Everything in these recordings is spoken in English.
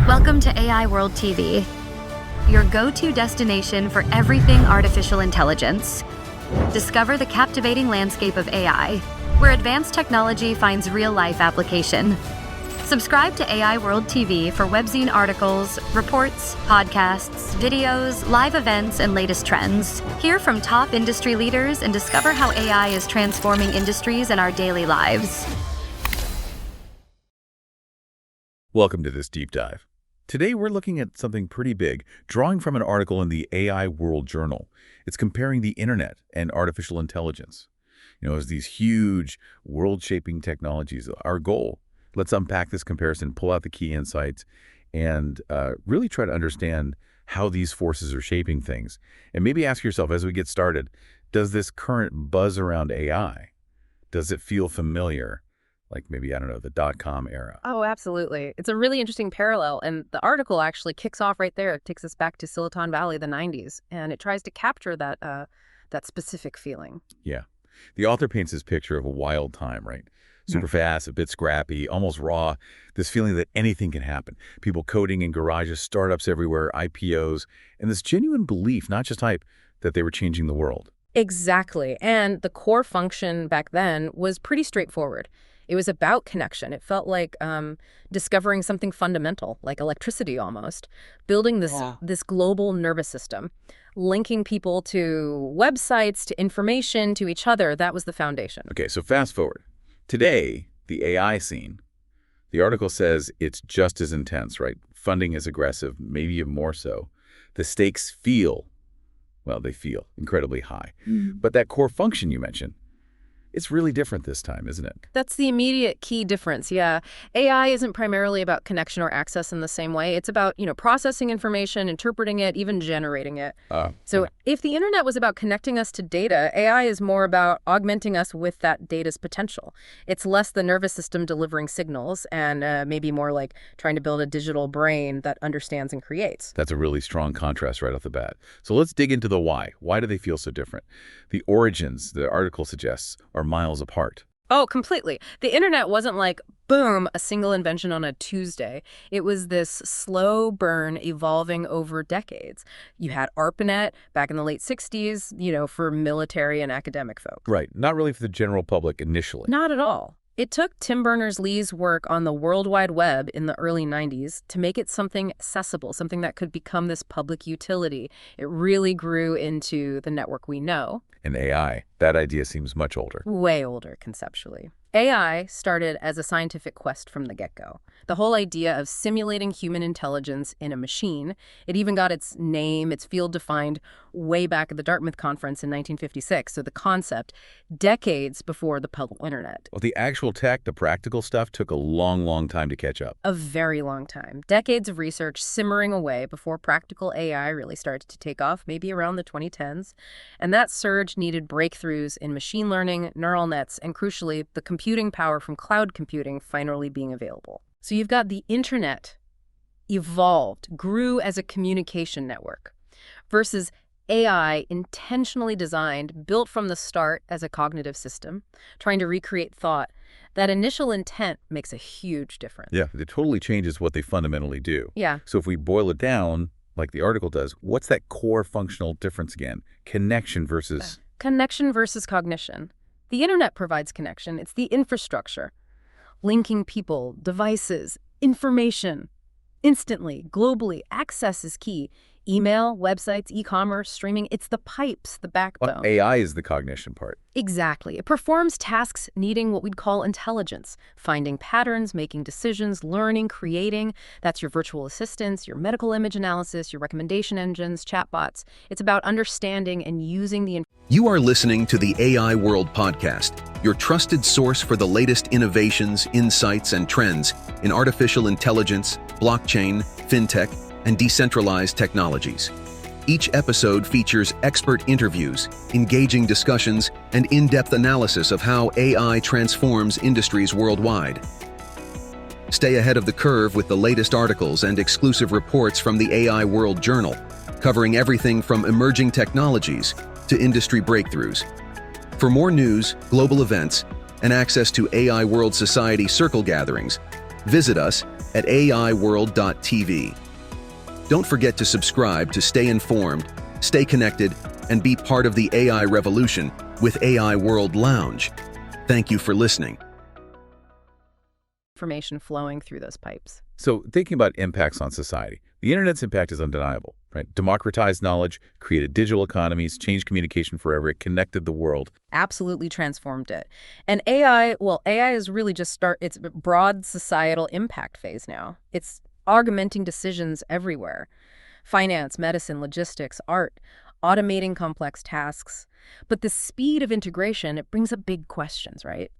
Welcome to AI World TV, your go-to destination for everything artificial intelligence. Discover the captivating landscape of AI, where advanced technology finds real-life application. Subscribe to AI World TV for webzine articles, reports, podcasts, videos, live events, and latest trends. Hear from top industry leaders and discover how AI is transforming industries and our daily lives. Welcome to this deep dive. Today we're looking at something pretty big, drawing from an article in the AI World Journal. It's comparing the internet and artificial intelligence. As these huge world-shaping technologies, our goal. Let's unpack this comparison, pull out the key insights, and really try to understand how these forces are shaping things. And maybe ask yourself, as we get started, does this current buzz around AI, does it feel familiar? Like maybe, I don't know, the dot-com era. Oh, absolutely. It's a really interesting parallel. And the article actually kicks off right there. It takes us back to Silicon Valley, the 90s. And it tries to capture that specific feeling. Yeah. The author paints this picture of a wild time, right? Super fast, a bit scrappy, almost raw. This feeling that anything can happen. People coding in garages, startups everywhere, IPOs, and this genuine belief, not just hype, that they were changing the world. Exactly. And the core function back then was pretty straightforward. It was about connection. It felt like discovering something fundamental, like electricity almost, building this global nervous system, linking people to websites, to information, to each other. That was the foundation. Okay, so fast forward. Today, the AI scene, the article says it's just as intense, right? Funding is aggressive, maybe even more so. The stakes feel incredibly high. But that core function you mentioned, it's really different this time, isn't it? That's the immediate key difference, yeah. AI isn't primarily about connection or access in the same way. It's about, processing information, interpreting it, even generating it. If the internet was about connecting us to data, AI is more about augmenting us with that data's potential. It's less the nervous system delivering signals and maybe more like trying to build a digital brain that understands and creates. That's a really strong contrast right off the bat. So let's dig into the why. Why do they feel so different? The origins, the article suggests, are miles apart. Oh, completely. The internet wasn't like, boom, a single invention on a Tuesday. It was this slow burn evolving over decades. You had ARPANET back in the late 60s, for military and academic folks. Right. Not really for the general public initially. Not at all. It took Tim Berners-Lee's work on the World Wide Web in the early 90s to make it something accessible, something that could become this public utility. It really grew into the network we know. And AI, that idea seems much older. Way older, conceptually. AI started as a scientific quest from the get-go. The whole idea of simulating human intelligence in a machine, it even got its name, its field defined way back at the Dartmouth Conference in 1956. So the concept, decades before the public internet. Well, the actual tech, the practical stuff, took a long, long time to catch up. A very long time. Decades of research simmering away before practical AI really started to take off, maybe around the 2010s. And that surge needed breakthroughs in machine learning, neural nets, and crucially, the computing power from cloud computing finally being available. So you've got the internet evolved, grew as a communication network, versus AI intentionally designed, built from the start as a cognitive system, trying to recreate thought. That initial intent makes a huge difference. Yeah, it totally changes what they fundamentally do. Yeah. So if we boil it down, like the article does, what's that core functional difference again? Connection versus... Connection versus cognition. The internet provides connection. It's the infrastructure, linking people, devices, information. Instantly, globally, access is key. Email, websites, e-commerce, streaming, it's the pipes, the backbone. AI is the cognition part. Exactly. It performs tasks needing what we'd call intelligence, finding patterns, making decisions, learning, creating. That's your virtual assistants, your medical image analysis, your recommendation engines, chatbots. It's about understanding and using the You are listening to the AI World Podcast, your trusted source for the latest innovations, insights, and trends in artificial intelligence, blockchain, fintech, and decentralized technologies. Each episode features expert interviews, engaging discussions, and in-depth analysis of how AI transforms industries worldwide. Stay ahead of the curve with the latest articles and exclusive reports from the AI World Journal, covering everything from emerging technologies to industry breakthroughs. For more news, global events, and access to AI World Society circle gatherings, Visit us at aiworld.tv. Don't forget to subscribe to stay informed, stay connected, and be part of the AI revolution with AI World Lounge. Thank you for listening. Information flowing through those pipes. So thinking about impacts on society, the internet's impact is undeniable, right? Democratized knowledge, created digital economies, changed communication forever. It connected the world. Absolutely transformed it. And AI is really just its broad societal impact phase now. It's augmenting decisions everywhere. Finance, medicine, logistics, art, automating complex tasks. But the speed of integration, it brings up big questions, right?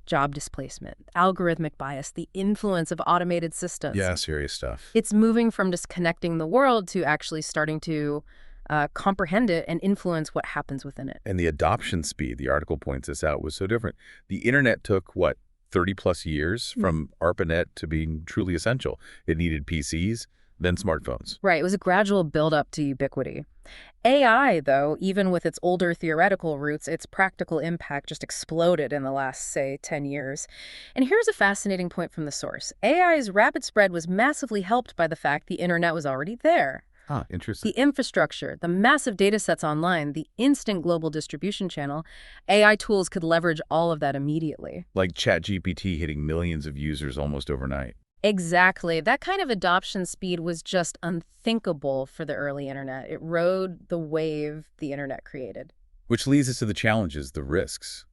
Job displacement, algorithmic bias, the influence of automated systems. Yeah, serious stuff. It's moving from just connecting the world to actually starting to comprehend it and influence what happens within it. And the adoption speed, the article points this out, was so different. The internet took, 30-plus years from ARPANET to being truly essential. It needed PCs, then smartphones. Right. It was a gradual build-up to ubiquity. AI, though, even with its older theoretical roots, its practical impact just exploded in the last, say, 10 years. And here's a fascinating point from the source. AI's rapid spread was massively helped by the fact the internet was already there. Ah, interesting. The infrastructure, the massive data sets online, the instant global distribution channel, AI tools could leverage all of that immediately. Like ChatGPT hitting millions of users almost overnight. Exactly. That kind of adoption speed was just unthinkable for the early internet. It rode the wave the internet created. Which leads us to the challenges, the risks.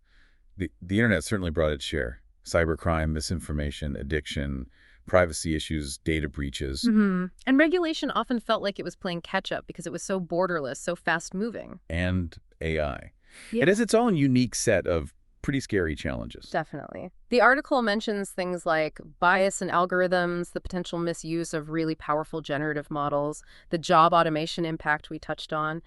The internet certainly brought its share. Cybercrime, misinformation, addiction, privacy issues, data breaches. And regulation often felt like it was playing catch-up because it was so borderless, so fast-moving. And AI. Yeah. It has its own unique set of pretty scary challenges. Definitely. The article mentions things like bias in algorithms, the potential misuse of really powerful generative models, the job automation impact we touched on,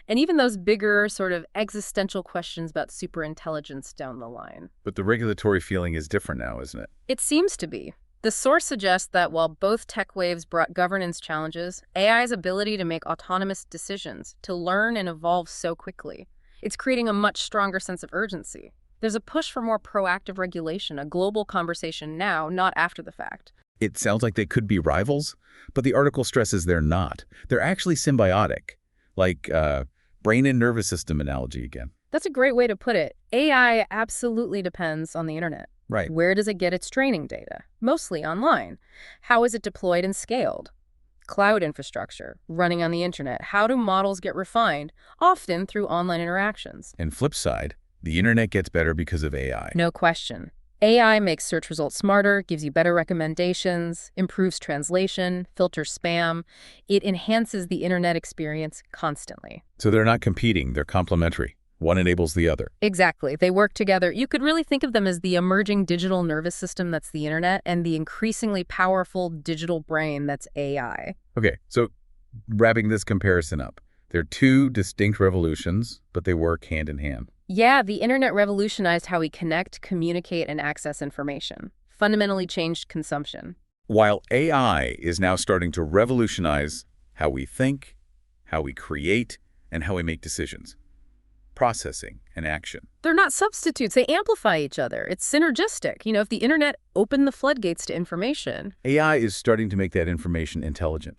and even those bigger sort of existential questions about superintelligence down the line. But the regulatory feeling is different now, isn't it? It seems to be. The source suggests that while both tech waves brought governance challenges, AI's ability to make autonomous decisions, to learn and evolve so quickly, it's creating a much stronger sense of urgency. There's a push for more proactive regulation, a global conversation now, not after the fact. It sounds like they could be rivals, but the article stresses they're not. They're actually symbiotic, like brain and nervous system analogy again. That's a great way to put it. AI absolutely depends on the internet. Right. Where does it get its training data? Mostly online. How is it deployed and scaled? Cloud infrastructure, running on the internet. How do models get refined? Often through online interactions. And flip side, the internet gets better because of AI. No question. AI makes search results smarter, gives you better recommendations, improves translation, filters spam. It enhances the internet experience constantly. So they're not competing, they're complementary. One enables the other. Exactly. They work together. You could really think of them as the emerging digital nervous system that's the internet and the increasingly powerful digital brain that's AI. Okay, so wrapping this comparison up, they're two distinct revolutions, but they work hand in hand. Yeah, the internet revolutionized how we connect, communicate, and access information. Fundamentally changed consumption. While AI is now starting to revolutionize how we think, how we create, and how we make decisions. Processing and action. They're not substitutes. They amplify each other. It's synergistic. If the internet opened the floodgates to information. AI is starting to make that information intelligent,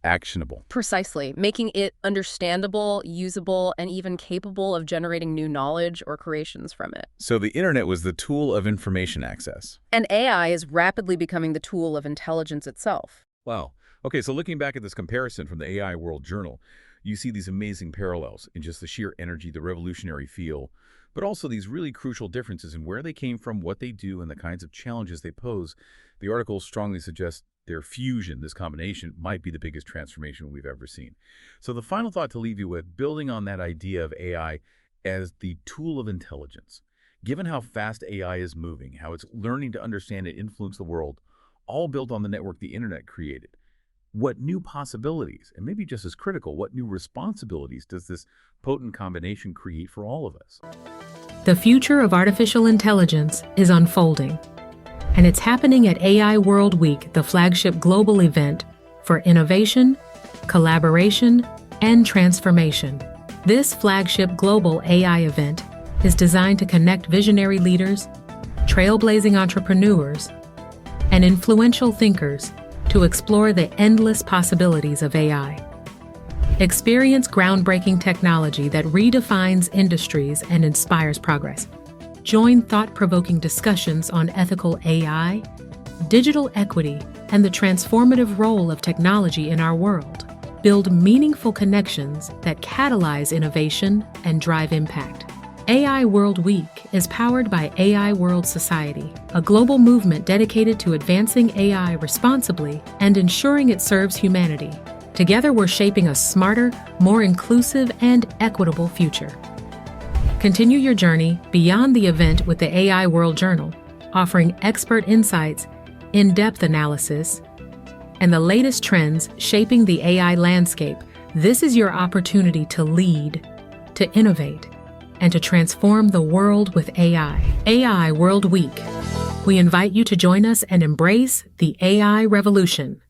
actionable. Precisely, making it understandable, usable, and even capable of generating new knowledge or creations from it. So the internet was the tool of information access. And AI is rapidly becoming the tool of intelligence itself. Wow. Okay, so looking back at this comparison from the AI World Journal, you see these amazing parallels in just the sheer energy, the revolutionary feel, but also these really crucial differences in where they came from, what they do, and the kinds of challenges they pose. The article strongly suggests their fusion, this combination, might be the biggest transformation we've ever seen. So the final thought to leave you with, building on that idea of AI as the tool of intelligence. Given how fast AI is moving, how it's learning to understand and influence the world, all built on the network the internet created, what new possibilities, and maybe just as critical, what new responsibilities does this potent combination create for all of us? The future of artificial intelligence is unfolding, and it's happening at AI World Week, the flagship global event for innovation, collaboration, and transformation. This flagship global AI event is designed to connect visionary leaders, trailblazing entrepreneurs, and influential thinkers to explore the endless possibilities of AI. Experience groundbreaking technology that redefines industries and inspires progress. Join thought-provoking discussions on ethical AI, digital equity, and the transformative role of technology in our world. Build meaningful connections that catalyze innovation and drive impact. AI World Week is powered by AI World Society, a global movement dedicated to advancing AI responsibly and ensuring it serves humanity. Together, we're shaping a smarter, more inclusive, and equitable future. Continue your journey beyond the event with the AI World Journal, offering expert insights, in-depth analysis, and the latest trends shaping the AI landscape. This is your opportunity to lead, to innovate, and to transform the world with AI. AI World Week. We invite you to join us and embrace the AI revolution.